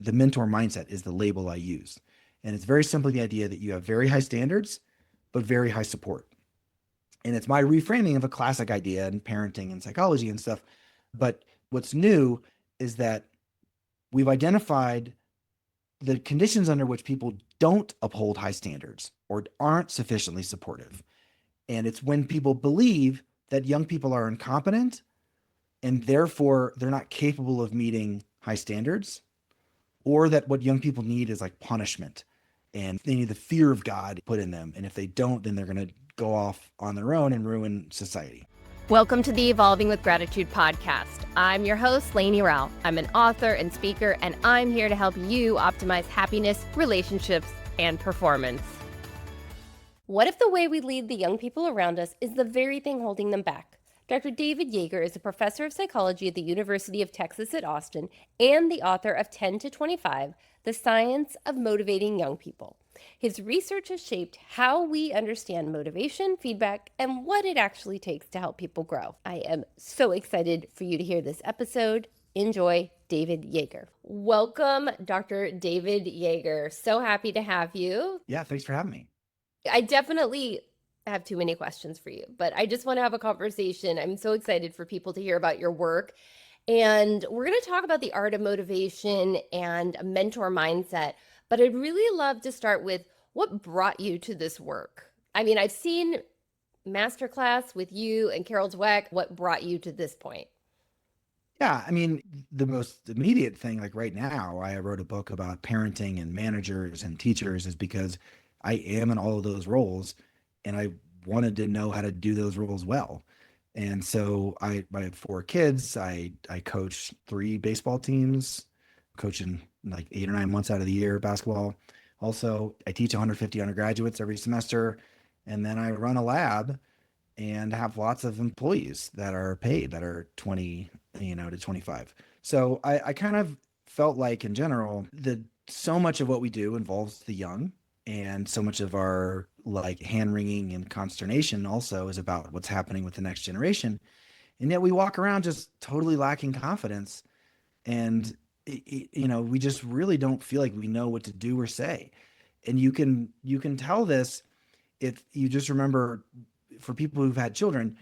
the mentor mindset is the label I use. And it's very simply the idea that you have very high standards, but very high support. And it's my reframing of a classic idea in parenting and psychology and stuff. But what's new is that we've identified the conditions under which people don't uphold high standards or aren't sufficiently supportive. And it's when people believe that young people are incompetent and therefore they're not capable of meeting high standards, or that what young people need is like punishment and they need the fear of God put in them. And if they don't, then they're going to go off on their own and ruin society. Welcome to the Evolving with Gratitude podcast. I'm your host, Lainey Rao. I'm an author and speaker, and I'm here to help you optimize happiness, relationships, and performance. What if the way we lead the young people around us is the very thing holding them back? Dr. David Yeager is a professor of psychology at the University of Texas at Austin and the author of 10 to 25, The Science of Motivating Young People. His research has shaped how we understand motivation, feedback, and what it actually takes to help people grow. I am so excited for you to hear this episode. Enjoy, David Yeager. Welcome, Dr. David Yeager. So happy to have you. Yeah, thanks for having me. I definitely have too many questions for you, but I just want to have a conversation. I'm so excited for people to hear about your work. And we're going to talk about the art of motivation and a mentor mindset. But I'd really love to start with what brought you to this work. I mean, I've seen masterclass with you and Carol Dweck. What brought you to this point? Yeah, I mean, the most immediate thing, like right now, I wrote a book about parenting and managers and teachers is because I am in all of those roles and I wanted to know how to do those roles well. And so I have 4 kids. I coach 3 baseball teams, coaching like 8 or 9 months out of the year, basketball. Also, I teach 150 undergraduates every semester. And then I run a lab and have lots of employees that are paid that are 20, to 25. So I kind of felt like in general that so much of what we do involves the young, and so much of our like hand wringing and consternation also is about what's happening with the next generation. And yet we walk around just totally lacking confidence. And we just really don't feel like we know what to do or say. And you can tell this if you just remember, for people who've had children,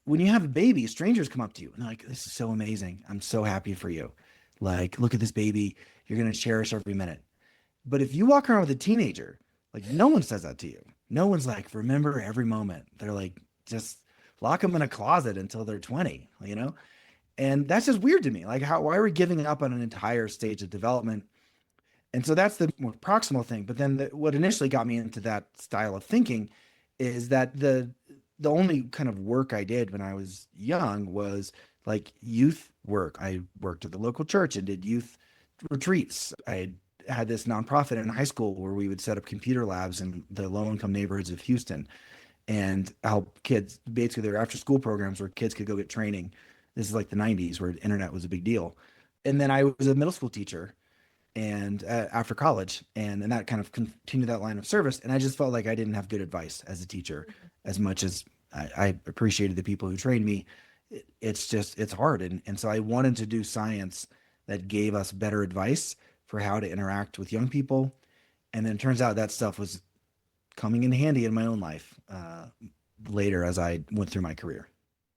when you have a baby, strangers come up to you and they're like, "This is so amazing. I'm so happy for you. Like, look at this baby. You're going to cherish every minute." But if you walk around with a teenager, like no one says that to you. No one's like, "Remember every moment." They're like, just lock them in a closet until they're 20, And that's just weird to me. Like, why are we giving up on an entire stage of development? And so that's the more proximal thing. But then what initially got me into that style of thinking is that the only kind of work I did when I was young was like youth work. I worked at the local church and did youth retreats. I had this nonprofit in high school where we would set up computer labs in the low-income neighborhoods of Houston and help kids. Basically, there were after-school programs where kids could go get training. This is like the 90s where the internet was a big deal. And then I was a middle school teacher and after college, and that kind of continued that line of service. And I just felt like I didn't have good advice as a teacher, as much as I appreciated the people who trained me. It's hard. And so I wanted to do science that gave us better advice for how to interact with young people. And then it turns out that stuff was coming in handy in my own life later as I went through my career.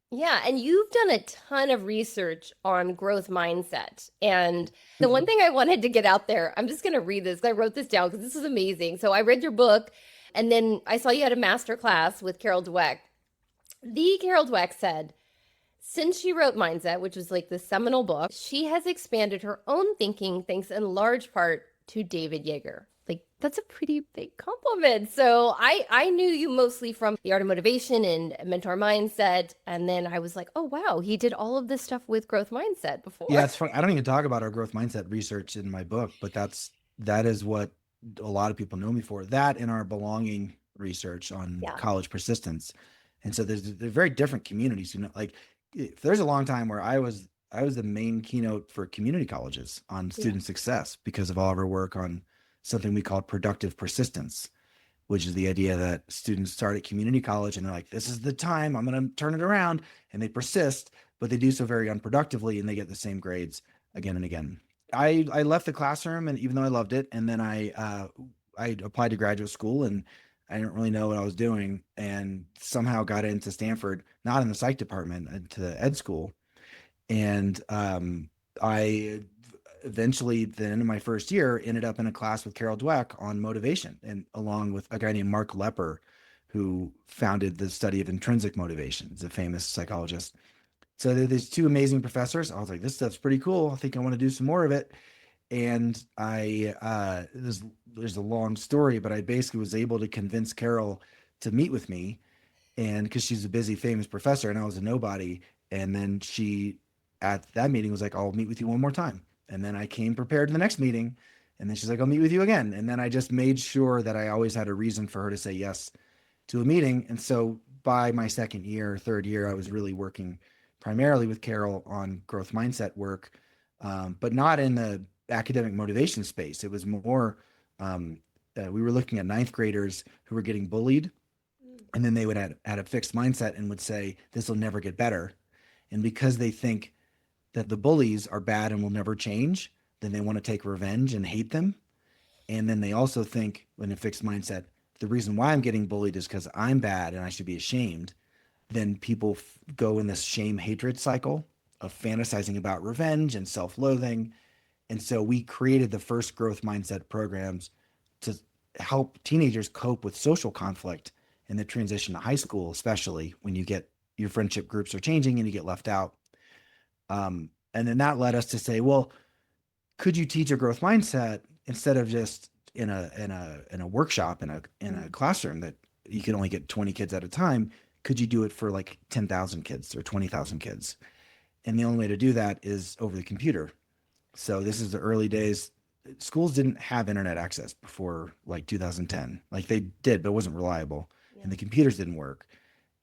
Yeah, and you've done a ton of research on growth mindset. And the one thing I wanted to get out there, I'm just going to read this. I wrote this down because this is amazing. So I read your book, and then I saw you had a master class with Carol Dweck. The Carol Dweck said, since she wrote Mindset, which was like the seminal book, she has expanded her own thinking thanks in large part to David Yeager. Like, that's a pretty big compliment. So I knew you mostly from the art of motivation and mentor mindset. And then I was like, oh, wow, he did all of this stuff with growth mindset before. Yeah, it's fun. I don't even talk about our growth mindset research in my book, but that is what a lot of people know me for. That and our belonging research on college persistence. And so they're very different communities, like if there's a long time where I was the main keynote for community colleges on student success because of all of our work on something we call productive persistence, which is the idea that students start at community college and they're like, this is the time, I'm going to turn it around. And they persist, but they do so very unproductively and they get the same grades again and again. I left the classroom, and even though I loved it, and then I applied to graduate school, and I didn't really know what I was doing, and somehow got into Stanford, not in the psych department, into the ed school. And I eventually, at the end of my first year, ended up in a class with Carol Dweck on motivation, and along with a guy named Mark Lepper, who founded the study of intrinsic motivation. He's a famous psychologist. So there's two amazing professors. I was like, this stuff's pretty cool. I think I want to do some more of it. And there's a long story, but I basically was able to convince Carol to meet with me, and because she's a busy, famous professor, and I was a nobody. And then she, at that meeting, was like, I'll meet with you one more time. And then I came prepared to the next meeting, and then she's like, I'll meet with you again. And then I just made sure that I always had a reason for her to say yes to a meeting. And so by my second year, third year, I was really working primarily with Carol on growth mindset work, but not in the academic motivation space. It was more, we were looking at ninth graders who were getting bullied, and then they would have had a fixed mindset and would say, this will never get better. And because they think that the bullies are bad and will never change, then they want to take revenge and hate them. And then they also think, in a fixed mindset, the reason why I'm getting bullied is because I'm bad and I should be ashamed. Then people go in this shame hatred cycle of fantasizing about revenge and self-loathing. And so we created the first growth mindset programs to help teenagers cope with social conflict in the transition to high school, especially when you get your friendship groups are changing and you get left out. And then that led us to say, well, could you teach a growth mindset instead of just in a workshop in a classroom that you can only get 20 kids at a time? Could you do it for like 10,000 kids or 20,000 kids? And the only way to do that is over the computer. So this is the early days. Schools didn't have internet access before like 2010. Like they did, but it wasn't reliable. Yeah. And the computers didn't work.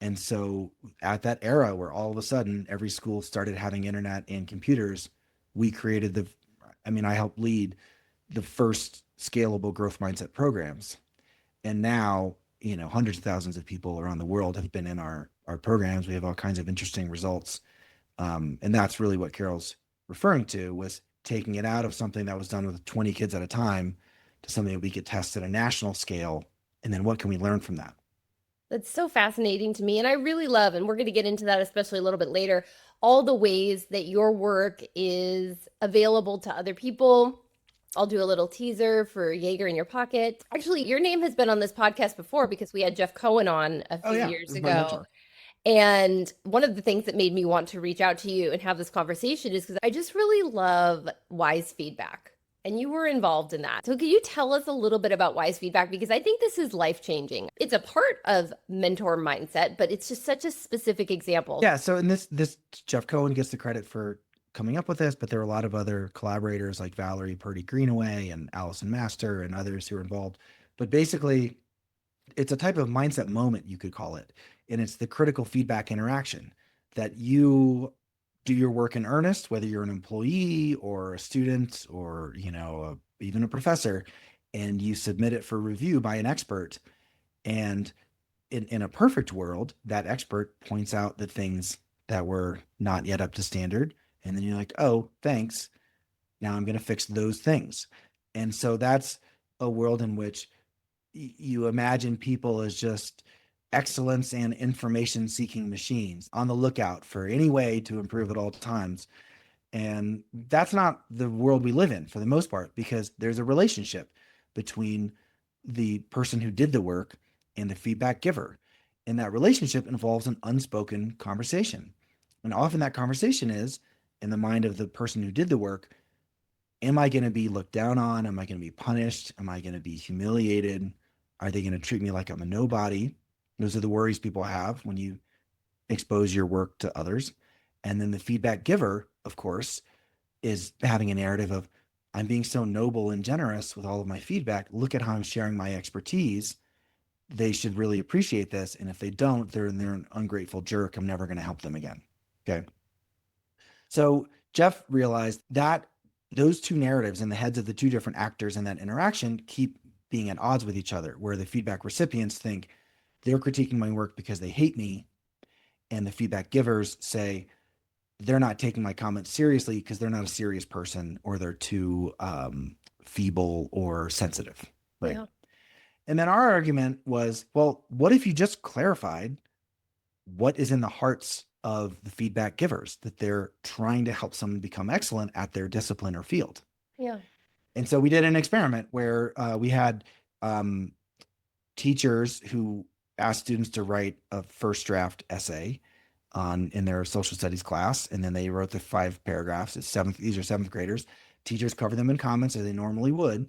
And so at that era where all of a sudden every school started having internet and computers, we created I helped lead the first scalable growth mindset programs. And now, hundreds of thousands of people around the world have been in our programs. We have all kinds of interesting results. And that's really what Carol's referring to, was taking it out of something that was done with 20 kids at a time to something that we could test at a national scale. And then what can we learn from that? That's so fascinating to me. And I really love, and we're going to get into that especially a little bit later, all the ways that your work is available to other people. I'll do a little teaser for Yeager in Your Pocket. Actually, your name has been on this podcast before because we had Jeff Cohen on a few years ago. And one of the things that made me want to reach out to you and have this conversation is because I just really love wise feedback. And you were involved in that. So can you tell us a little bit about wise feedback? Because I think this is life-changing. It's a part of mentor mindset, but it's just such a specific example. Yeah. So in this Jeff Cohen gets the credit for coming up with this, but there are a lot of other collaborators like Valerie Purdy Greenaway and Allison Master and others who are involved. But basically, it's a type of mindset moment, you could call it. And it's the critical feedback interaction that you do your work in earnest, whether you're an employee or a student or, even a professor, and you submit it for review by an expert. And in a perfect world, that expert points out the things that were not yet up to standard. And then you're like, oh, thanks. Now I'm going to fix those things. And so that's a world in which you imagine people as just excellence and information seeking machines on the lookout for any way to improve at all times. And that's not the world we live in for the most part, because there's a relationship between the person who did the work and the feedback giver. And that relationship involves an unspoken conversation. And often that conversation is in the mind of the person who did the work. Am I going to be looked down on? Am I going to be punished? Am I going to be humiliated? Are they going to treat me like I'm a nobody? Those are the worries people have when you expose your work to others. And then the feedback giver, of course, is having a narrative of, I'm being so noble and generous with all of my feedback. Look at how I'm sharing my expertise. They should really appreciate this. And if they don't, they're an ungrateful jerk. I'm never going to help them again. Okay. So Jeff realized that those two narratives in the heads of the two different actors in that interaction keep being at odds with each other, where the feedback recipients think they're critiquing my work because they hate me, and the feedback givers say they're not taking my comments seriously because they're not a serious person, or they're too feeble or sensitive, right? Yeah. And then our argument was, well, what if you just clarified what is in the hearts of the feedback givers, that they're trying to help someone become excellent at their discipline or field? Yeah. And so we did an experiment where we had teachers who asked students to write a first draft essay in their social studies class, and then they wrote the 5 paragraphs. These are seventh graders. Teachers cover them in comments as they normally would.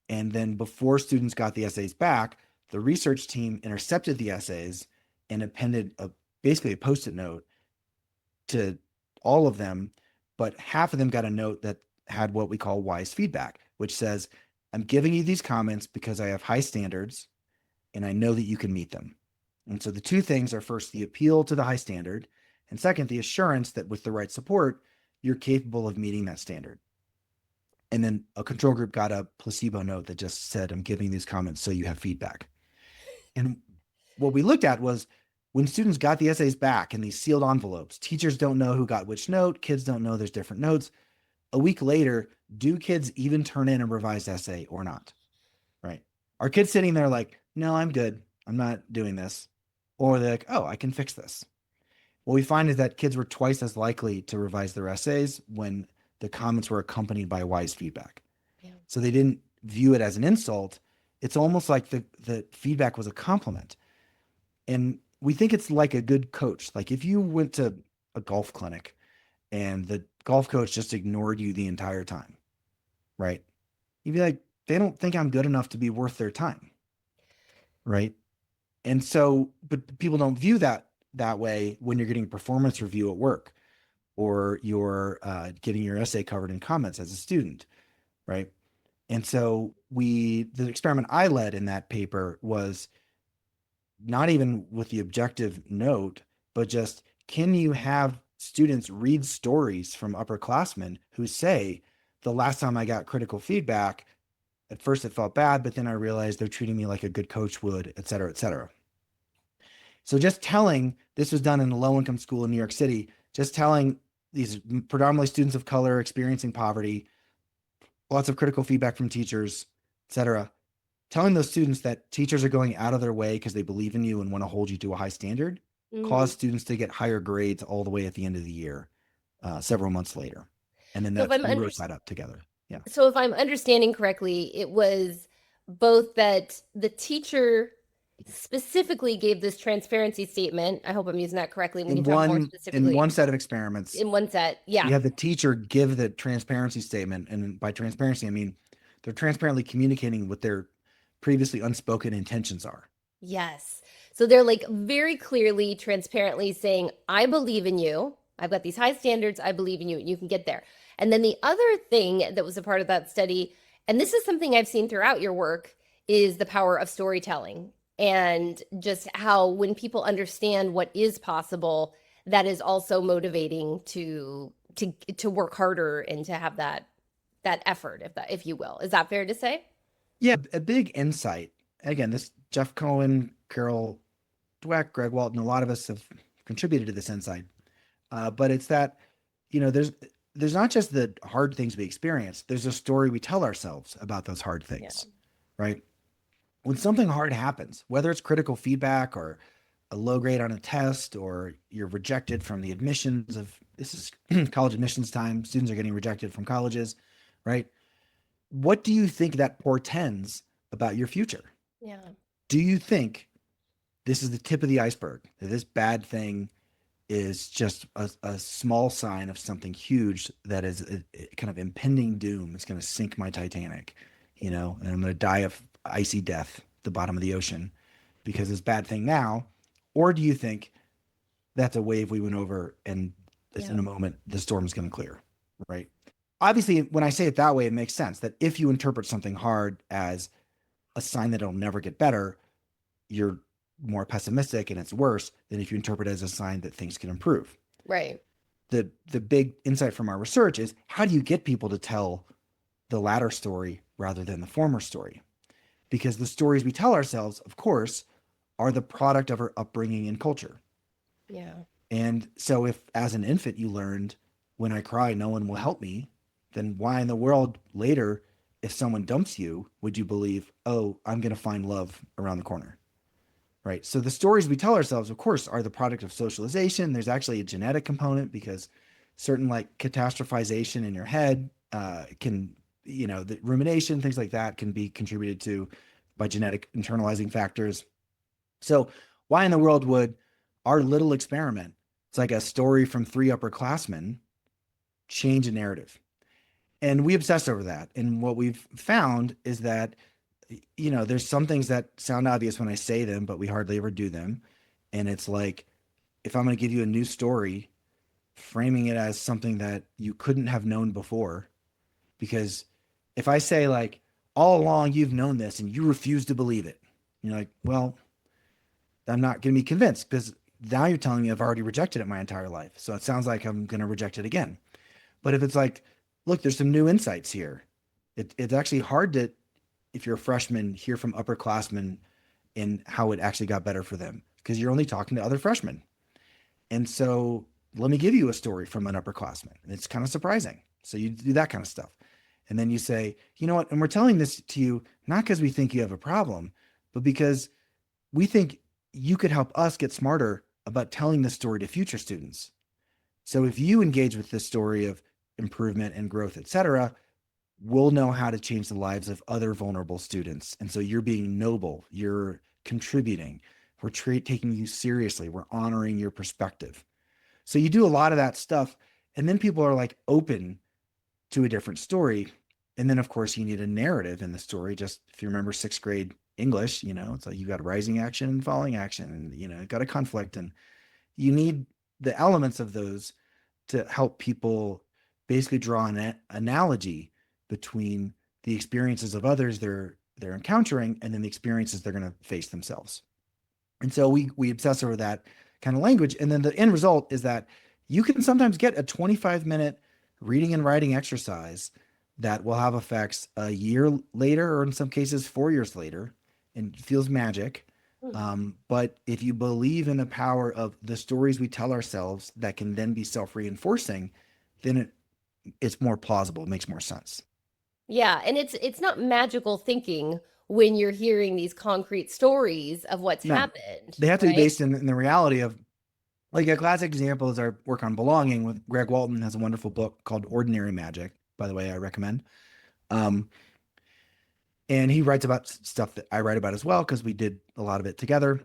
And then before students got the essays back, the research team intercepted the essays and appended basically a Post-it note to all of them, but half of them got a note that had what we call wise feedback, which says, I'm giving you these comments because I have high standards and I know that you can meet them. And so the two things are, first, the appeal to the high standard, and second, the assurance that with the right support, you're capable of meeting that standard. And then a control group got a placebo note that just said, I'm giving these comments so you have feedback. And what we looked at was, when students got the essays back in these sealed envelopes, teachers don't know who got which note, kids don't know there's different notes. A week later, do kids even turn in a revised essay or not? Right? Are kids sitting there like, no, I'm good, I'm not doing this? Or they're like, oh, I can fix this. What we find is that kids were twice as likely to revise their essays when the comments were accompanied by wise feedback. Yeah. So they didn't view it as an insult. It's almost like the feedback was a compliment. And we think it's like a good coach. Like if you went to a golf clinic and the golf coach just ignored you the entire time, right? You'd be like, they don't think I'm good enough to be worth their time, right? And so, but people don't view that way when you're getting a performance review at work, or you're getting your essay covered in comments as a student, right? And so the experiment I led in that paper was not even with the objective note, but just, can you have students read stories from upperclassmen who say, the last time I got critical feedback, at first it felt bad, but then I realized they're treating me like a good coach would, et cetera, et cetera. So just telling, this was done in a low-income school in New York City, just telling these predominantly students of color experiencing poverty, lots of critical feedback from teachers, et cetera, telling those students that teachers are going out of their way because they believe in you and want to hold you to a high standard, caused students to get higher grades all the way at the end of the year, several months later. And then we wrote that up together. Yeah. So if I'm understanding correctly, it was both that the teacher specifically gave this transparency statement. I hope I'm using that correctly. We can talk more specifically. In one set of experiments. In one set, yeah. You have the teacher give the transparency statement. And by transparency, I mean they're transparently communicating what their previously unspoken intentions are. Yes. So they're like very clearly, transparently saying, I believe in you. I've got these high standards. I believe in you. You can get there. And then the other thing that was a part of that study, and this is something I've seen throughout your work, is the power of storytelling, and just how when people understand what is possible, that is also motivating to work harder and to have that effort, if you will. Is that fair to say? Yeah, a big insight. Again, this Jeff Cohen, Carol Dweck, Greg Walton, a lot of us have contributed to this insight. But it's that, there's not just the hard things we experience. There's a story we tell ourselves about those hard things, right? When something hard happens, whether it's critical feedback or a low grade on a test, or you're rejected from the admissions this is college admissions time. Students are getting rejected from colleges, right? What do you think that portends about your future? Yeah. Do you think this is the tip of the iceberg, that this bad thing is just a small sign of something huge that is a kind of impending doom? It's going to sink my Titanic, and I'm going to die of icy death at the bottom of the ocean because this bad thing now? Or do you think that's a wave we went over and in a moment the storm is going to clear, right? Obviously, when I say it that way, it makes sense that if you interpret something hard as a sign that it'll never get better, you're more pessimistic and it's worse than if you interpret it as a sign that things can improve. Right. The big insight from our research is, how do you get people to tell the latter story rather than the former story? Because the stories we tell ourselves, of course, are the product of our upbringing and culture. Yeah. And so if as an infant you learned, when I cry, no one will help me, then why in the world later, if someone dumps you, would you believe, oh, I'm going to find love around the corner? Right. So the stories we tell ourselves, of course, are the product of socialization. There's actually a genetic component because certain like catastrophization in your head can, the rumination, things like that can be contributed to by genetic internalizing factors. So why in the world would our little experiment, it's like a story from three upperclassmen, change a narrative? And we obsess over that. And what we've found is that, there's some things that sound obvious when I say them, but we hardly ever do them. And it's like, if I'm going to give you a new story, framing it as something that you couldn't have known before, because if I say like, all along you've known this and you refuse to believe it, you're like, well, I'm not going to be convinced because now you're telling me I've already rejected it my entire life. So it sounds like I'm going to reject it again. But if it's like, look, there's some new insights here. It's actually hard to, if you're a freshman, hear from upperclassmen and how it actually got better for them because you're only talking to other freshmen. And so let me give you a story from an upperclassman. And it's kind of surprising. So you do that kind of stuff. And then you say, you know what? And we're telling this to you, not because we think you have a problem, but because we think you could help us get smarter about telling this story to future students. So if you engage with this story of improvement and growth, et cetera, we'll know how to change the lives of other vulnerable students. And so you're being noble, you're contributing, we're taking you seriously, we're honoring your perspective. So you do a lot of that stuff. And then people are like open to a different story. And then of course you need a narrative in the story. Just if you remember sixth grade English, it's like you got rising action and falling action and, got a conflict, and you need the elements of those to help people basically draw an analogy between the experiences of others they're encountering and then the experiences they're going to face themselves. And so we obsess over that kind of language. And then the end result is that you can sometimes get a 25-minute reading and writing exercise that will have effects a year later, or in some cases 4 years later, and feels magic. But if you believe in the power of the stories we tell ourselves that can then be self-reinforcing, then it's more plausible. It makes more sense. Yeah, and it's not magical thinking when you're hearing these concrete stories of what's happened. They have to right? be based in the reality of, like a classic example is our work on belonging with Greg Walton has a wonderful book called Ordinary Magic, by the way, I recommend. And he writes about stuff that I write about as well, because we did a lot of it together.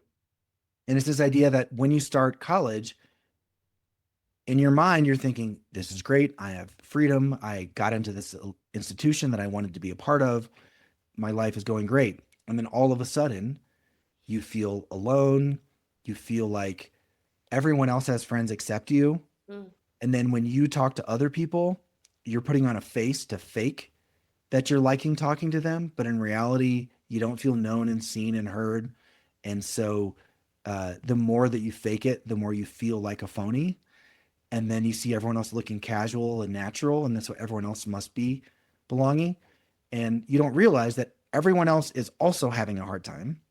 And it's this idea that when you start college, in your mind, you're thinking, this is great. I have freedom. I got into this institution that I wanted to be a part of. My life is going great. And then all of a sudden, you feel alone. You feel like everyone else has friends except you. And then when you talk to other people, you're putting on a face to fake that you're liking talking to them. But in reality, you don't feel known and seen and heard. And so the more that you fake it, the more you feel like a phony. And then you see everyone else looking casual and natural, and that's what everyone else must be belonging. And you don't realize that everyone else is also having a hard time,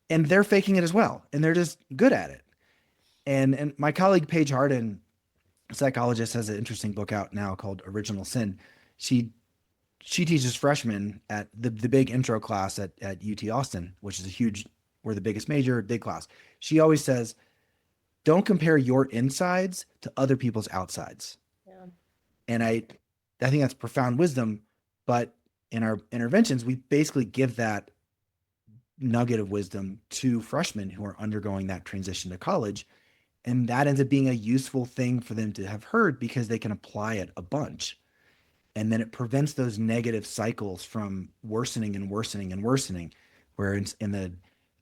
and they're faking it as well, and they're just good at it. And my colleague Paige Harden, a psychologist, has an interesting book out now called Original Sin. She teaches freshmen at the big intro class at UT Austin, which is we're the biggest major, big class. She always says, don't compare your insides to other people's outsides. Yeah. And I think that's profound wisdom, but in our interventions, we basically give that nugget of wisdom to freshmen who are undergoing that transition to college. And that ends up being a useful thing for them to have heard because they can apply it a bunch. And then it prevents those negative cycles from worsening and worsening and worsening, where in the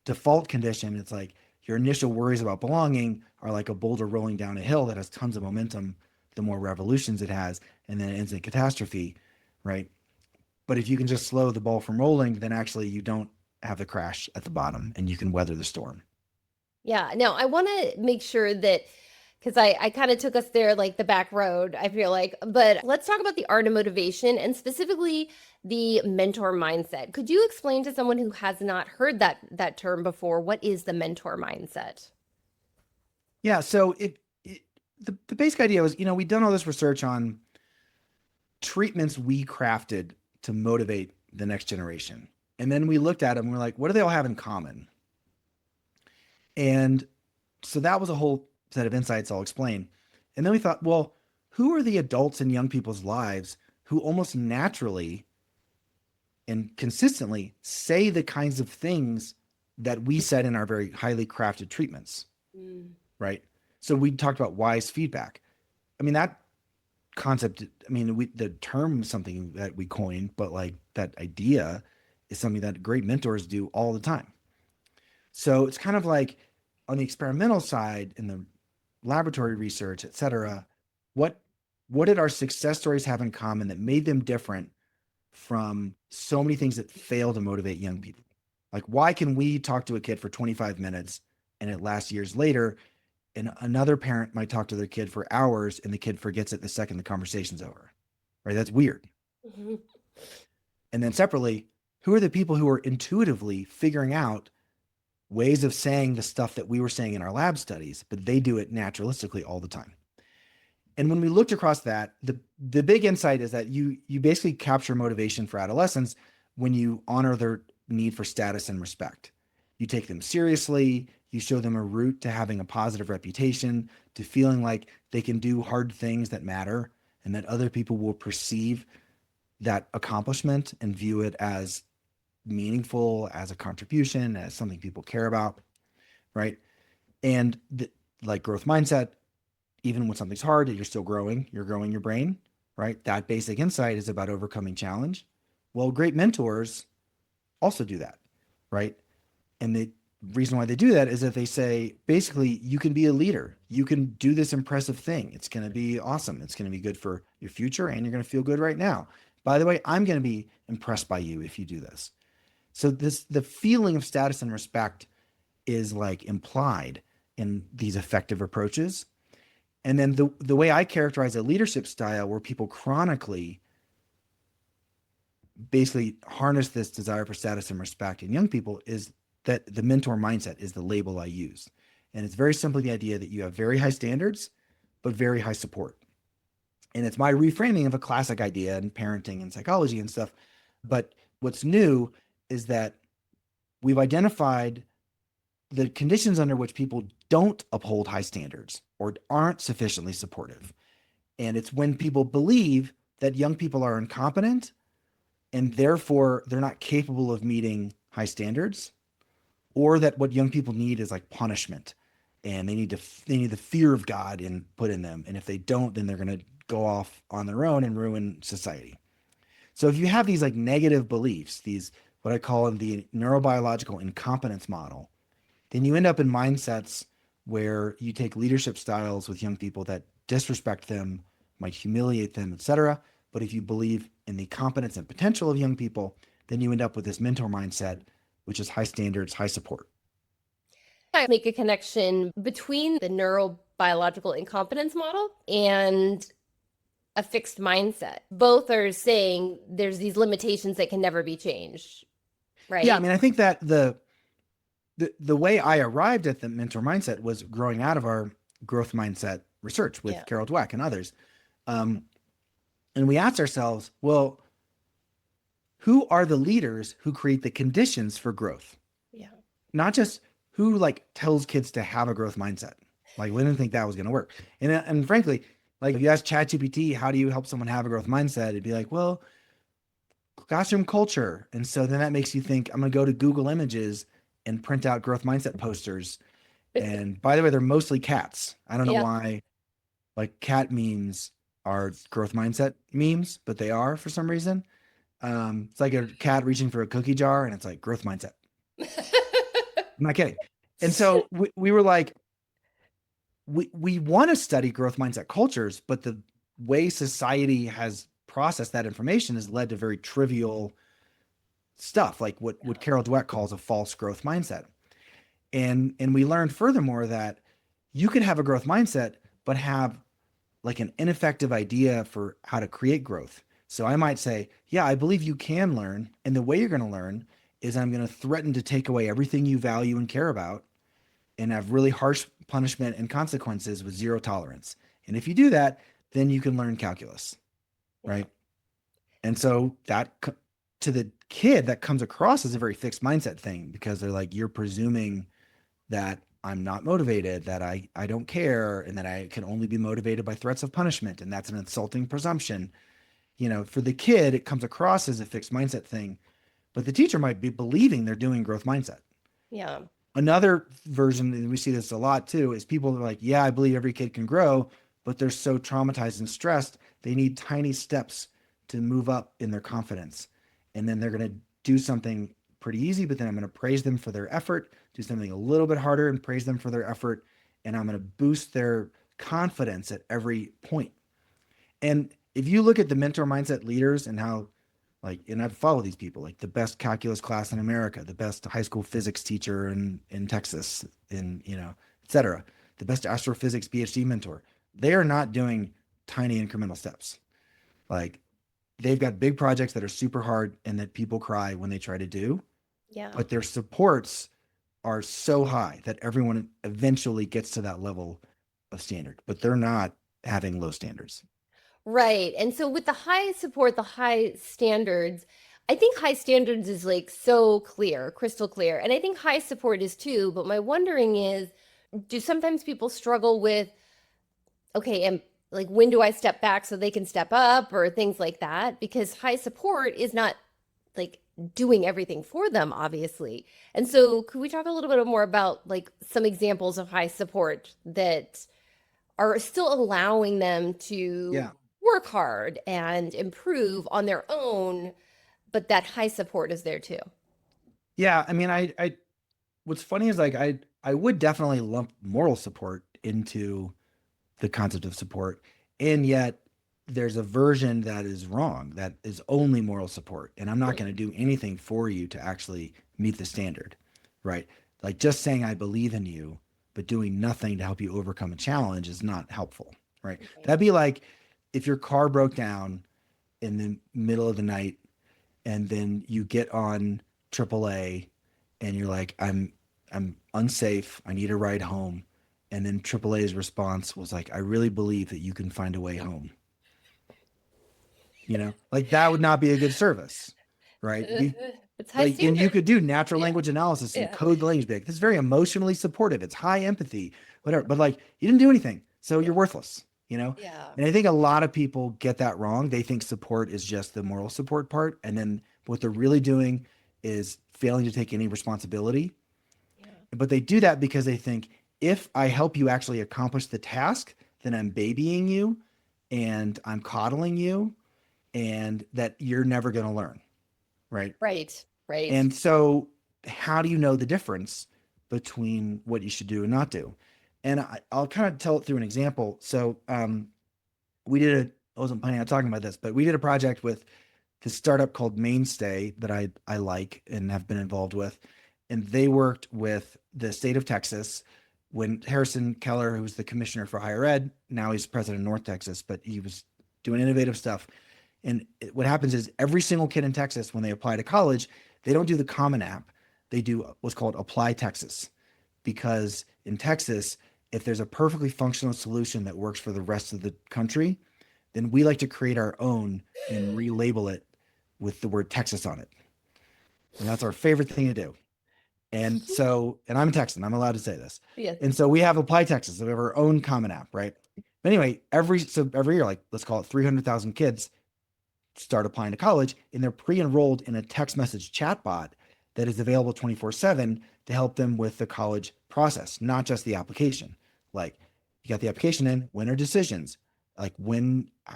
default condition, it's like your initial worries about belonging are like a boulder rolling down a hill that has tons of momentum, the more revolutions it has, and then it ends in catastrophe, right? But if you can just slow the ball from rolling, then actually you don't have the crash at the bottom and you can weather the storm. Yeah. Now, I want to make sure that, because I kind of took us there like the back road, I feel like, but let's talk about the art of motivation and specifically the mentor mindset. Could you explain to someone who has not heard that term before, what is the mentor mindset? Yeah. So the basic idea was, we'd done all this research on treatments we crafted to motivate the next generation. And then we looked at them and we're like, what do they all have in common? And so that was a whole set of insights I'll explain. And then we thought, well, who are the adults in young people's lives who almost naturally and consistently say the kinds of things that we said in our very highly crafted treatments, right? So we talked about wise feedback. I mean, that concept, the term is something that we coined, but like that idea is something that great mentors do all the time. So it's kind of like on the experimental side, in the laboratory research, et cetera, what did our success stories have in common that made them different from so many things that fail to motivate young people? Like, why can we talk to a kid for 25 minutes and it lasts years later, and another parent might talk to their kid for hours and the kid forgets it the second the conversation's over, right? That's weird. Mm-hmm. And then separately, who are the people who are intuitively figuring out ways of saying the stuff that we were saying in our lab studies, but they do it naturalistically all the time? And when we looked across that, the big insight is that you basically capture motivation for adolescents when you honor their need for status and respect. You take them seriously, you show them a route to having a positive reputation, to feeling like they can do hard things that matter, and that other people will perceive that accomplishment and view it as meaningful, as a contribution, as something people care about, right? And like growth mindset, even when something's hard, you're still growing, you're growing your brain, right? That basic insight is about overcoming challenge. Well, great mentors also do that, right? And the reason why they do that is that they say, basically, you can be a leader. You can do this impressive thing. It's going to be awesome. It's going to be good for your future, and you're going to feel good right now. By the way, I'm going to be impressed by you if you do this. So the feeling of status and respect is like implied in these effective approaches. And then the way I characterize a leadership style where people chronically basically harness this desire for status and respect in young people is that the mentor mindset is the label I use. And it's very simply the idea that you have very high standards, but very high support. And it's my reframing of a classic idea in parenting and psychology and stuff. But what's new is that we've identified the conditions under which people don't uphold high standards or aren't sufficiently supportive. And it's when people believe that young people are incompetent and therefore they're not capable of meeting high standards, or that what young people need is like punishment and they need the fear of God put in them. And if they don't, then they're going to go off on their own and ruin society. So if you have these like negative beliefs, these, what I call the neurobiological incompetence model, then you end up in mindsets where you take leadership styles with young people that disrespect them, might humiliate them, etc. But if you believe in the competence and potential of young people, then you end up with this mentor mindset, which is high standards, high support. I make a connection between the neurobiological incompetence model and a fixed mindset. Both are saying there's these limitations that can never be changed, right? Yeah, I think that the way I arrived at the mentor mindset was growing out of our growth mindset research with Carol Dweck and others. And we asked ourselves, well, who are the leaders who create the conditions for growth? Yeah. Not just who like tells kids to have a growth mindset. Like, we didn't think that was going to work. And frankly, like if you ask ChatGPT, how do you help someone have a growth mindset? It'd be like, well, classroom culture. And so then that makes you think, I'm going to go to Google Images and print out growth mindset posters. And by the way, they're mostly cats. I don't know why, like cat memes are growth mindset memes, but they are for some reason. It's like a cat reaching for a cookie jar and it's like growth mindset. I'm not kidding. And so we were like, we want to study growth mindset cultures, but the way society has processed that information has led to very trivial stuff, like what Carol Dweck calls a false growth mindset. And we learned furthermore that you could have a growth mindset, but have like an ineffective idea for how to create growth. So I might say, yeah, I believe you can learn. And the way you're going to learn is I'm going to threaten to take away everything you value and care about. and have really harsh punishment and consequences with zero tolerance. And if you do that, then you can learn calculus, right? And so that to the kid, that comes across as a very fixed mindset thing, because they're like, you're presuming that I'm not motivated, that I don't care, and that I can only be motivated by threats of punishment. And that's an insulting presumption. For the kid, it comes across as a fixed mindset thing, but the teacher might be believing they're doing growth mindset. Yeah. Another version, and we see this a lot too, is people are like, yeah, I believe every kid can grow, but they're so traumatized and stressed, they need tiny steps to move up in their confidence. And then they're going to do something pretty easy, but then I'm going to praise them for their effort, do something a little bit harder and praise them for their effort. And I'm going to boost their confidence at every point. And if you look at the mentor mindset leaders and how, and I've followed these people, like the best calculus class in America, the best high school physics teacher in Texas, et cetera, the best astrophysics PhD mentor, they are not doing tiny incremental steps. Like, they've got big projects that are super hard and that people cry when they try to do. Yeah. But their supports are so high that everyone eventually gets to that level of standard, but they're not having low standards. Right. And so with the high support, the high standards, I think high standards is like so clear, crystal clear. And I think high support is too. But my wondering is, do sometimes people struggle with, okay, and like, when do I step back so they can step up, or things like that? Because high support is not like doing everything for them, obviously. And so could we talk a little bit more about like some examples of high support that are still allowing them to work hard and improve on their own, but that high support is there too? Yeah. I mean, I what's funny is, like, I would definitely lump moral support into the concept of support. And yet there's a version that is wrong, that is only moral support. And I'm not going to do anything for you to actually meet the standard, right? Like, just saying I believe in you, but doing nothing to help you overcome a challenge is not helpful, right? That'd be like if your car broke down in the middle of the night and then you get on AAA and you're like, I'm unsafe, I need a ride home. And then AAA's response was like, I really believe that you can find a way home. Like, that would not be a good service, right? It's high and you could do natural Yeah. language analysis and Yeah. code the language. Be like, this is very emotionally supportive. It's high empathy, whatever. But like, you didn't do anything, so you're worthless. Yeah. And I think a lot of people get that wrong. They think support is just the moral support part, and then what they're really doing is failing to take any responsibility. Yeah. But they do that because they think, if I help you actually accomplish the task, then I'm babying you and I'm coddling you, and that you're never going to learn. Right. Right. Right. And so how do you know the difference between what you should do and not do? And I'll kind of tell it through an example. So I wasn't planning on talking about this, but we did a project with this startup called Mainstay that I like and have been involved with. And they worked with the state of Texas when Harrison Keller, who was the commissioner for higher ed, now he's president of North Texas, but he was doing innovative stuff. And what happens is, every single kid in Texas, when they apply to college, they don't do the Common App. They do what's called Apply Texas. Because in Texas, if there's a perfectly functional solution that works for the rest of the country, then we like to create our own and relabel it with the word Texas on it. And that's our favorite thing to do. And so, and I'm a Texan, I'm allowed to say this. Yes. And so we have Apply Texas, so we have our own Common App, right? But anyway, every year, like, let's call it 300,000 kids start applying to college, and they're pre-enrolled in a text message chatbot that is available 24/7 to help them with the college process, not just the application. Like, you got the application in, when are decisions? Like,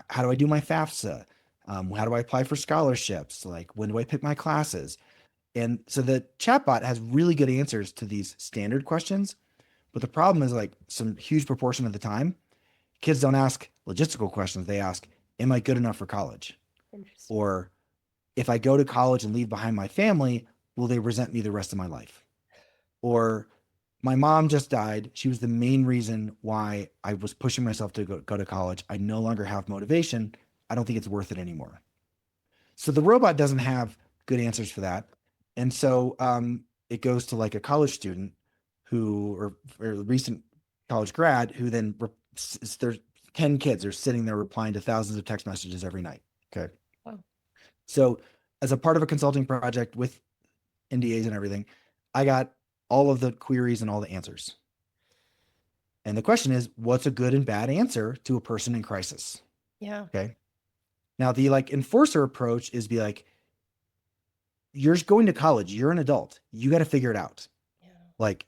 how do I do my FAFSA? How do I apply for scholarships? Like, when do I pick my classes? And so the chatbot has really good answers to these standard questions. But the problem is, like, some huge proportion of the time, kids don't ask logistical questions. They ask, am I good enough for college? Or, if I go to college and leave behind my family, will they resent me the rest of my life? Or, my mom just died. She was the main reason why I was pushing myself to go to college. I no longer have motivation. I don't think it's worth it anymore. So the robot doesn't have good answers for that. And so it goes to like a college student or a recent college grad who then there's 10 kids are sitting there replying to thousands of text messages every night. Okay. Wow. So as a part of a consulting project with NDAs and everything, I got all of the queries and all the answers. And the question is, what's a good and bad answer to a person in crisis? Yeah. Okay. Now the like enforcer approach is be like, you're going to college, you're an adult, you got to figure it out. Yeah. Like,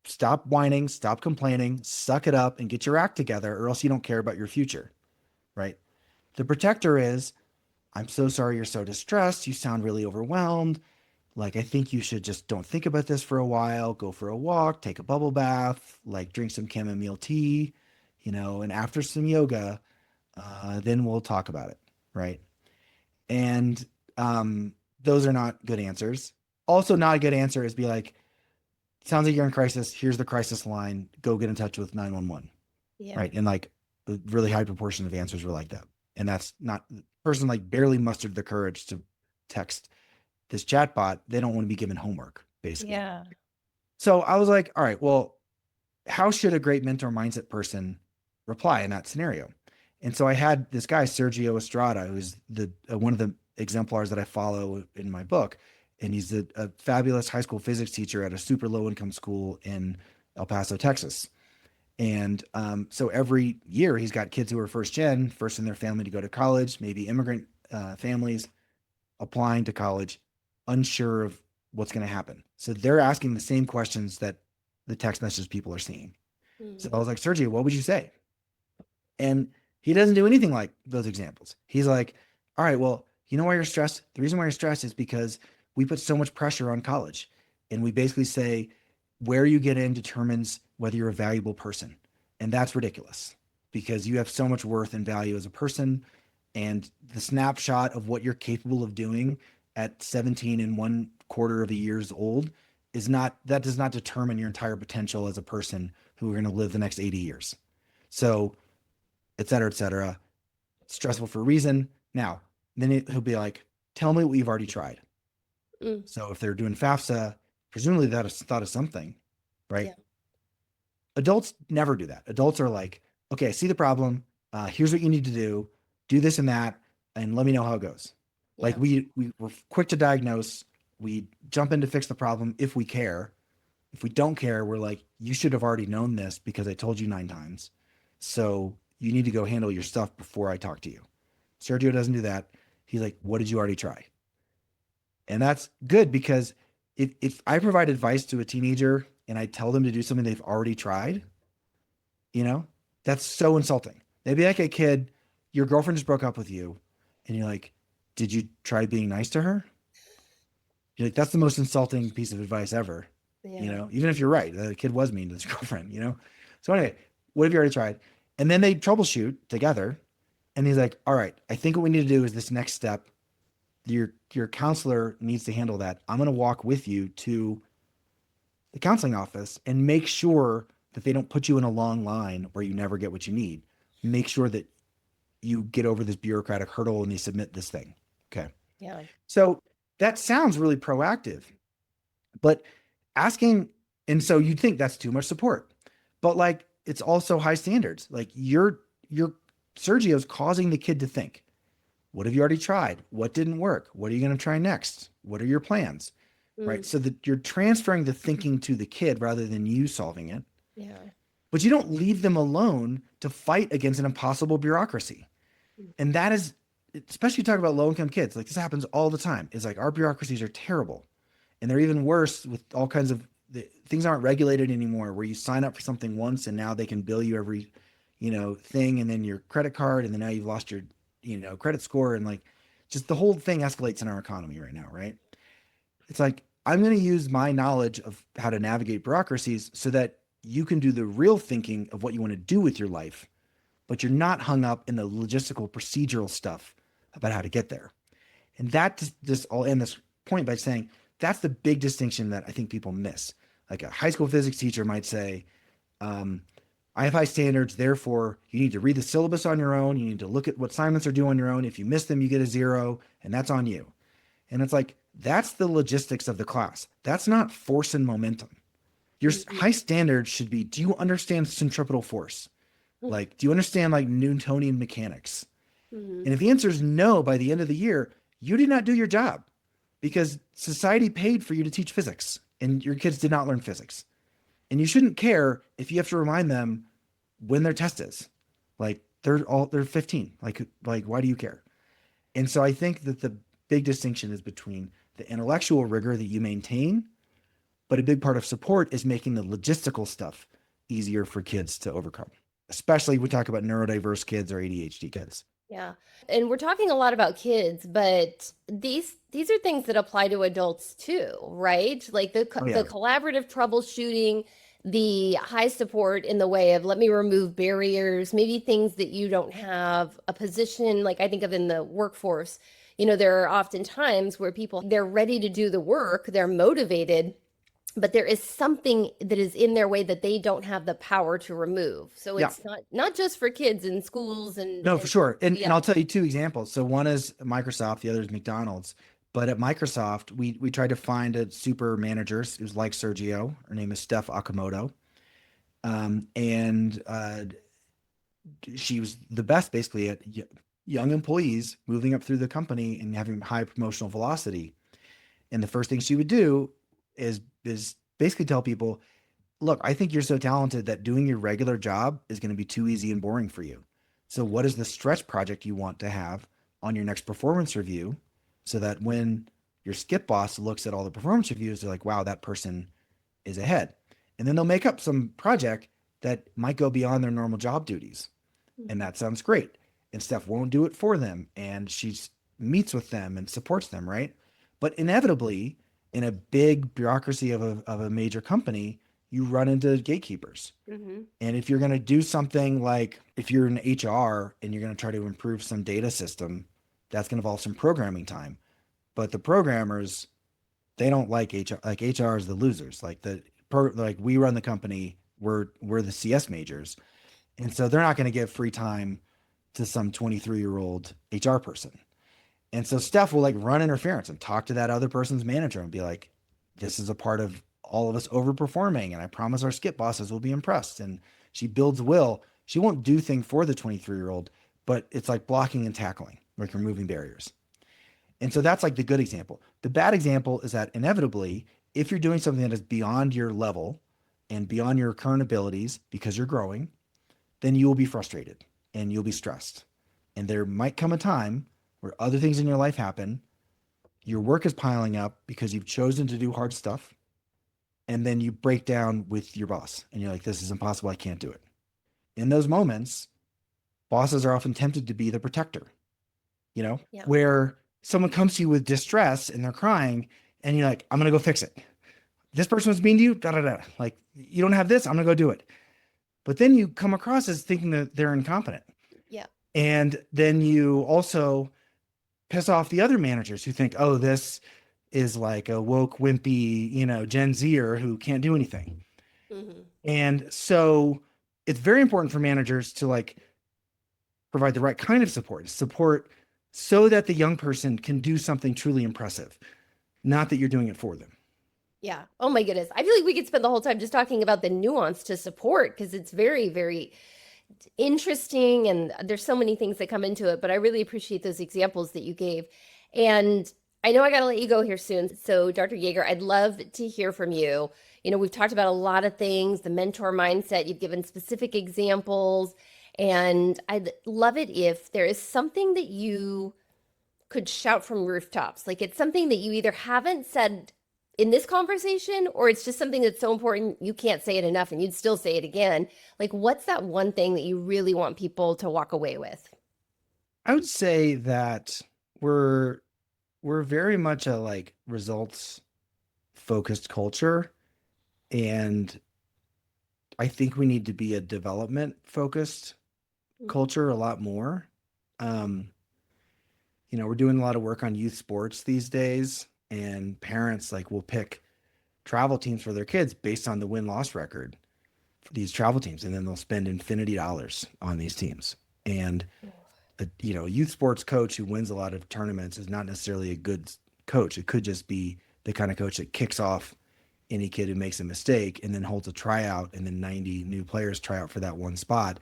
stop whining, stop complaining, suck it up and get your act together, or else you don't care about your future. Right. The protector is, I'm so sorry you're so distressed. You sound really overwhelmed. Like, I think you should just don't think about this for a while, go for a walk, take a bubble bath, like drink some chamomile tea, and after some yoga, then we'll talk about it. Right. And those are not good answers. Also, not a good answer is be like, sounds like you're in crisis. Here's the crisis line. Go get in touch with 911. Yeah. Right. And like a really high proportion of answers were like that. And that's not, the person like barely mustered the courage to text this chatbot. They don't want to be given homework, basically. Yeah. So I was like, all right, well, how should a great mentor mindset person reply in that scenario? And so I had this guy, Sergio Estrada, who's one of the exemplars that I follow in my book. And he's a fabulous high school physics teacher at a super low income school in El Paso, Texas. And so every year he's got kids who are first in their family to go to college, maybe immigrant families applying to college, unsure of what's going to happen. So they're asking the same questions that the text message people are seeing. So I was like, Sergio, what would you say? And he doesn't do anything like those examples. He's like, all right, well, you know why you're stressed? The reason why you're stressed is because we put so much pressure on college. And we basically say where you get in determines whether you're a valuable person. And that's ridiculous because you have so much worth and value as a person. And the snapshot of what you're capable of doing at 17 and 1/4 of a years old that does not determine your entire potential as a person who are going to live the next 80 years. So, et cetera, stressful for a reason. Now, then he'll be like, tell me what you've already tried. So if they're doing FAFSA, presumably that is thought of something, right? Yeah. Adults never do that. Adults are like, okay, I see the problem. Here's what you need to do this and that, and let me know how it goes. Yeah. Like we're quick to diagnose. We jump in to fix the problem if we care. If we don't care, we're like, you should have already known this because I told you 9 times. So you need to go handle your stuff before I talk to you. Sergio doesn't do that. He's like, what did you already try? And that's good because if I provide advice to a teenager and I tell them to do something they've already tried, that's so insulting. They'd be like, hey, kid, your girlfriend just broke up with you. And you're like, did you try being nice to her? You're like, that's the most insulting piece of advice ever. Yeah. Even if you're right, the kid was mean to his girlfriend, So anyway, what have you already tried? And then they troubleshoot together. And he's like, all right, I think what we need to do is this next step. Your counselor needs to handle that. I'm going to walk with you to the counseling office and make sure that they don't put you in a long line where you never get what you need. Make sure that you get over this bureaucratic hurdle and you submit this thing. Okay. Yeah. So that sounds really proactive, but asking, and so you'd think that's too much support, but like, it's also high standards. Like your Sergio's causing the kid to think, what have you already tried? What didn't work? What are you going to try next? What are your plans? Right. So that you're transferring the thinking to the kid rather than you solving it. Yeah. But you don't leave them alone to fight against an impossible bureaucracy. And that is, especially talking about low income kids, like this happens all the time. It's like our bureaucracies are terrible. And they're even worse with all kinds of things aren't regulated anymore where you sign up for something once and now they can bill you every, thing. And then your credit card. And then now you've lost your, credit score. And like, just the whole thing escalates in our economy right now. Right. It's like, I'm going to use my knowledge of how to navigate bureaucracies so that you can do the real thinking of what you want to do with your life, but you're not hung up in the logistical procedural stuff about how to get there. And that just I'll end this point by saying that's the big distinction that I think people miss. Like a high school physics teacher might say, I have high standards, therefore you need to read the syllabus on your own. You need to look at what assignments are due on your own. If you miss them, you get a 0, and that's on you. And it's like, that's the logistics of the class. That's not force and momentum. Your Mhm. high standards should be, do you understand centripetal force? Mhm. Like, do you understand like Newtonian mechanics? Mhm. And if the answer is no by the end of the year, you did not do your job because society paid for you to teach physics and your kids did not learn physics. And you shouldn't care if you have to remind them when their test is. Like they're 15. Like why do you care? And so I think that the big distinction is between the intellectual rigor that you maintain, but a big part of support is making the logistical stuff easier for kids to overcome. Especially we talk about neurodiverse kids or ADHD kids. Yeah. And we're talking a lot about kids, but these are things that apply to adults too, right? Like Oh the yeah. collaborative troubleshooting, the high support in the way of let me remove barriers, maybe things that you don't have a position like I think of in the workforce. There are often times where people they're ready to do the work, they're motivated, but there is something that is in their way that they don't have the power to remove. So Yeah. it's not just for kids in schools No, for and sure. And yeah. I'll tell you two examples. So one is Microsoft, the other is McDonald's. But at Microsoft, we tried to find a super manager. It was like Sergio. Her name is Steph Akamoto. And she was the best basically at young employees moving up through the company and having high promotional velocity. And the first thing she would do is basically tell people, look, I think you're so talented that doing your regular job is going to be too easy and boring for you. So what is the stretch project you want to have on your next performance review so that when your skip boss looks at all the performance reviews, they're like, wow, that person is ahead. And then they'll make up some project that might go beyond their normal job duties. And Mhm. that sounds great. And Steph won't do it for them. And she meets with them and supports them, right? But inevitably, in a big bureaucracy of a major company, you run into gatekeepers. Mhm. And if you're going to do something like if you're in HR and you're going to try to improve some data system, that's going to involve some programming time. But the programmers, they don't like HR. Like HR is the losers. Like we run the company, we're the CS majors. And so they're not going to give free time to some 23-year-old HR person. And so Steph will like run interference and talk to that other person's manager and be like, this is a part of all of us overperforming. And I promise our skip bosses will be impressed. And she builds will. She won't do thing for the 23-year-old, but it's like blocking and tackling, like removing barriers. And so that's like the good example. The bad example is that inevitably, if you're doing something that is beyond your level and beyond your current abilities because you're growing, then you will be frustrated and you'll be stressed. And there might come a time where other things in your life happen. Your work is piling up because you've chosen to do hard stuff. And then you break down with your boss and you're like, this is impossible. I can't do it. In those moments, bosses are often tempted to be the protector, Yeah. where someone comes to you with distress and they're crying and you're like, I'm going to go fix it. This person was mean to you, da da da. Like, you don't have this, I'm going to go do it. But then you come across as thinking that they're incompetent. Yeah. And then you also piss off the other managers who think, oh, this is like a woke, wimpy, Gen Zer who can't do anything. Mhm. And so it's very important for managers to like provide the right kind of support so that the young person can do something truly impressive, not that you're doing it for them. Yeah. Oh my goodness. I feel like we could spend the whole time just talking about the nuance to support because it's very, very interesting and there's so many things that come into it, but I really appreciate those examples that you gave. And I know I got to let you go here soon. So, Dr. Yeager, I'd love to hear from you. We've talked about a lot of things, the mentor mindset, you've given specific examples, and I'd love it if there is something that you could shout from rooftops. Like it's something that you either haven't said in this conversation or it's just something that's so important you can't say it enough and you'd still say it again. Like what's that one thing that you really want people to walk away with? I would say that we're we're very much a like results focused culture, and I think we need to be a development focused Mhm. culture a lot more. Um, we're doing a lot of work on youth sports these days, and parents like will pick travel teams for their kids based on the win-loss record for these travel teams, and then they'll spend infinity dollars on these teams. And a youth sports coach who wins a lot of tournaments is not necessarily a good coach. It could just be the kind of coach that kicks off any kid who makes a mistake and then holds a tryout, and then 90 new players try out for that one spot,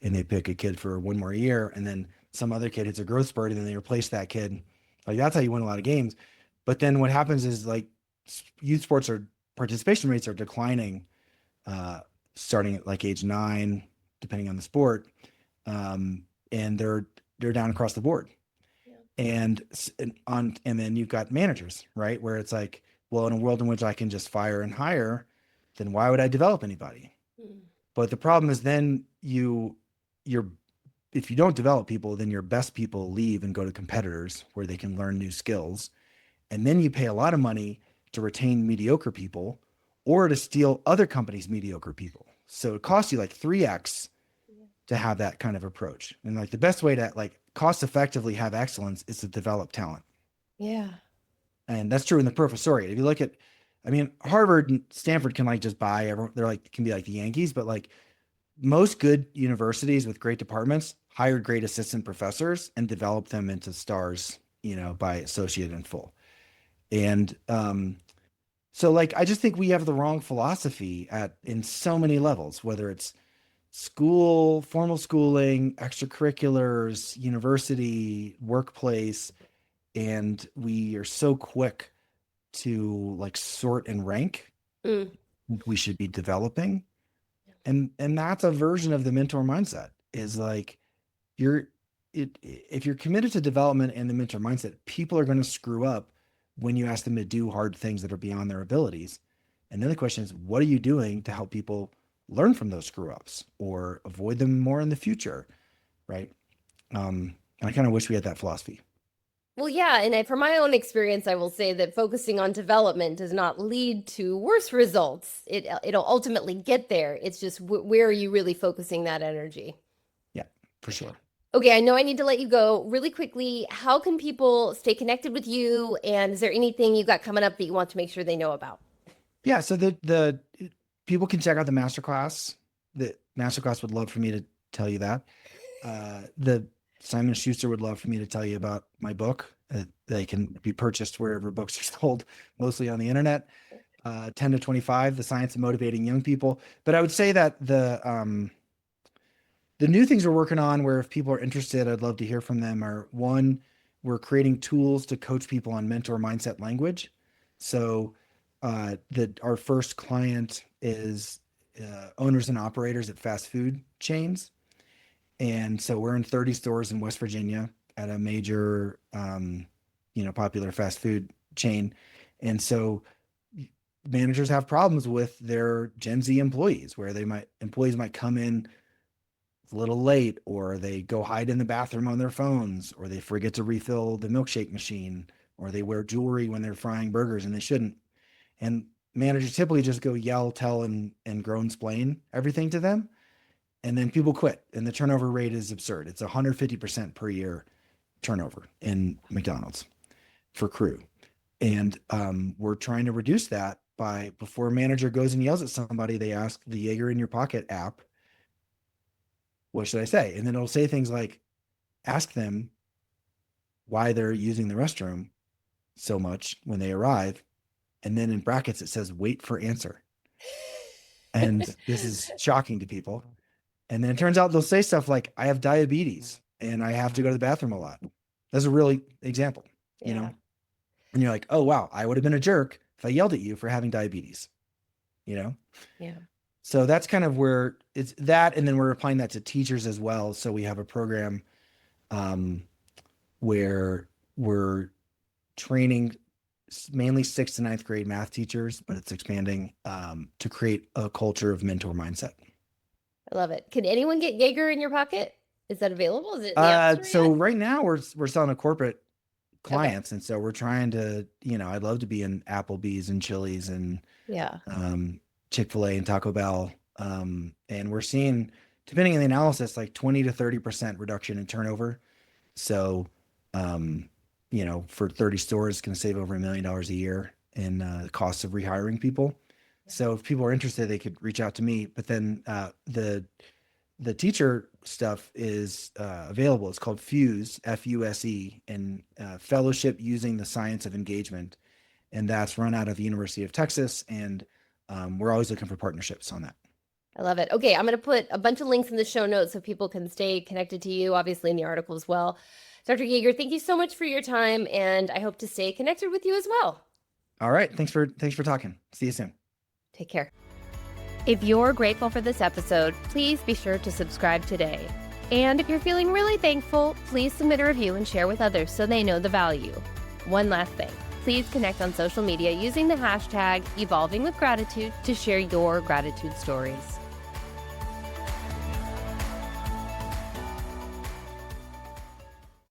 and they pick a kid for one more year, and then some other kid hits a growth spurt and then they replace that kid. Like that's how you win a lot of games. But then what happens is like youth sports are participation rates are declining, starting at like age 9, depending on the sport. And they're down across the board. And then you've got managers, right? Where it's like, well, in a world in which I can just fire and hire, then why would I develop anybody? But the problem is then if you don't develop people, then your best people leave and go to competitors where they can learn new skills. And then you pay a lot of money to retain mediocre people or to steal other companies' mediocre people. So it costs you like 3x to have that kind of approach. And like the best way to like cost effectively have excellence is to develop talent. Yeah. And that's true in the professoriate. If you look at, I mean, Harvard and Stanford can like just buy everyone. They're like, can be like the Yankees, but like most good universities with great departments hire great assistant professors and develop them into stars, by associate and full. And, so like, I just think we have the wrong philosophy in so many levels, whether it's school, formal schooling, extracurriculars, university, workplace. And we are so quick to like sort and rank. We should be developing. And that's a version of the mentor mindset is like, if you're committed to development and the mentor mindset, people are going to screw up when you ask them to do hard things that are beyond their abilities. And then the question is, what are you doing to help people learn from those screw ups or avoid them more in the future? Right. And I kind of wish we had that philosophy. Well, yeah. And from my own experience, I will say that focusing on development does not lead to worse results. It'll ultimately get there. It's just where are you really focusing that energy? Yeah, for sure. Okay, I know I need to let you go really quickly. How can people stay connected with you? And is there anything you got coming up that you want to make sure they know about? Yeah, so the people can check out the masterclass. The masterclass would love for me to tell you that. The Simon Schuster would love for me to tell you about my book. They can be purchased wherever books are sold, mostly on the internet. 10 to 25, The Science of Motivating Young People. But I would say that the new things we're working on, where if people are interested, I'd love to hear from them, are one, we're creating tools to coach people on mentor mindset language. So our first client is owners and operators at fast food chains. And so we're in 30 stores in West Virginia at a major, popular fast food chain. And so managers have problems with their Gen Z employees where employees might come in a little late, or they go hide in the bathroom on their phones, or they forget to refill the milkshake machine, or they wear jewelry when they're frying burgers and they shouldn't. And managers typically just go yell, tell, and groan-splain everything to them. And then people quit, and the turnover rate is absurd. It's 150% per year turnover in McDonald's for crew. And we're trying to reduce that by, before a manager goes and yells at somebody, they ask the Yeager in Your Pocket app, what should I say? And then it'll say things like, ask them why they're using the restroom so much when they arrive. And then in brackets, it says, wait for answer. And this is shocking to people. And then it turns out they'll say stuff like, I have diabetes and I have to go to the bathroom a lot. That's a really example, And you're like, oh, wow, I would have been a jerk if I yelled at you for having diabetes, Yeah. So that's kind of where it's that. And then we're applying that to teachers as well. So we have a program where we're training mainly 6th to 9th grade math teachers, but it's expanding to create a culture of mentor mindset. I love it. Can anyone get Yeager in Your Pocket? Is that available? Is it right now we're selling to corporate clients. Okay. And so we're trying to, I'd love to be in Applebee's and Chili's and Chick-fil-A and Taco Bell. And we're seeing, depending on the analysis, like 20 to 30% reduction in turnover. So, for 30 stores, it's going to save over $1 million a year in the cost of rehiring people. So if people are interested, they could reach out to me. But then the teacher stuff is available. It's called Fuse, Fuse, and Fellowship Using the Science of Engagement. and that's run out of the University of Texas. And we're always looking for partnerships on that. I love it. Okay, I'm going to put a bunch of links in the show notes so people can stay connected to you, obviously in the article as well. Dr. Yeager, thank you so much for your time, and I hope to stay connected with you as well. All right. Thanks for talking. See you soon. Take care. If you're grateful for this episode, please be sure to subscribe today. And if you're feeling really thankful, please submit a review and share with others so they know the value. One last thing, please connect on social media using the hashtag evolvingwithgratitude to share your gratitude stories.